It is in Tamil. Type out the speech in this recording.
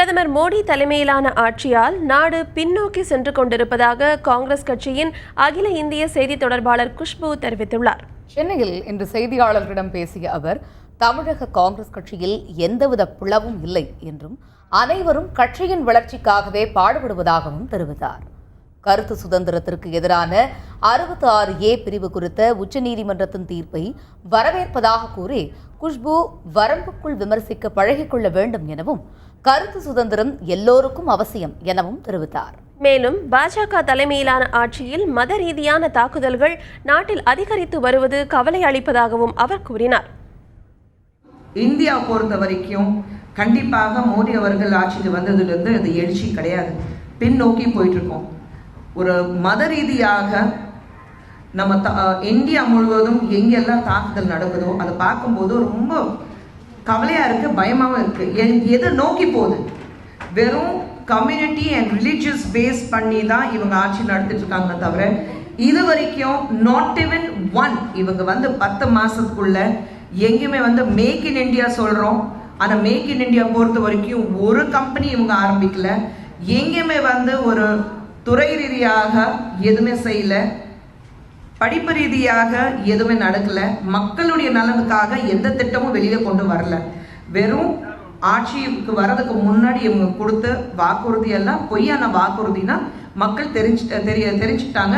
பிரதமர் மோடி தலைமையிலான ஆட்சியால் நாடு பின்னோக்கி சென்று கொண்டிருப்பதாக காங்கிரஸ் கட்சியின் அகில இந்திய செய்தி தொடர்பாளர் குஷ்பு தெரிவித்துள்ளார். சென்னையில் இன்று செய்தியாளர்களிடம் பேசிய அவர், தமிழக காங்கிரஸ் கட்சியில் எந்தவித பிளவும் இல்லை என்றும் அனைவரும் கட்சியின் வளர்ச்சிக்காகவே பாடுபடுவதாகவும் தெரிவித்தார். கருத்து சுதந்திரத்திற்கு எதிரான 66A பிரிவு குறித்த உச்சநீதிமன்றத்தின் தீர்ப்பை வரவேற்பதாக கூறி குஷ்பு வரம்புக்குள் விமர்சிக்க பழகிக்கொள்ள வேண்டும் எனவும், கருத்து சுதந்திரம் எல்லோருக்கும் அவசியம் எனவும் தெரிவித்தார். மேலும் பாஜக தலைமையிலான ஆட்சியில் மத ரீதியான தாக்குதல்கள் நாட்டில் அதிகரித்து வருவது கவலை அளிப்பதாகவும் அவர் கூறினார். இந்தியா பொறுத்த வரைக்கும் கண்டிப்பாக மோடி அவர்கள் ஆட்சிக்கு வந்ததிலிருந்து அது எழுச்சி கிடையாது, பின்னோக்கி போயிட்டு இருக்கோம். ஒரு மத ரீதியாக நம்ம இந்தியா முழுவதும் எங்கெல்லாம் தாக்குதல் நடக்குதோ அதை பார்க்கும்போது ரொம்ப கவலையா இருக்கு, பயமாவும் இருக்கு. எதை நோக்கி போகுது? வெறும் கம்யூனிட்டி அண்ட் ரிலீஜியஸ் பேஸ் பண்ணி தான் இவங்க ஆட்சி நடத்திட்டு இருக்காங்க தவிர இது வரைக்கும் நாட் ஈவன் ஒன் இவங்க 10 மாசத்துக்குள்ள எங்கேயுமே மேக் இன் இந்தியா சொல்றோம். ஆனா மேக் இன் இந்தியா பொறுத்த வரைக்கும் ஒரு கம்பெனி இவங்க ஆரம்பிக்கல. எங்கேயுமே ஒரு துறை ரீதியாக எதுவுமே செய்யல, படிப்பு ரீதியாக எதுவுமே நடக்கல, மக்களுடைய நலனுக்காக எந்த திட்டமும் வெளியில கொண்டு வரல. வெறும் ஆட்சிக்கு வர்றதுக்கு முன்னாடி இவங்க கொடுத்த வாக்குறுதி எல்லாம் பொய்யான வாக்குறுதினா மக்கள் தெரிஞ்சுட்டாங்க.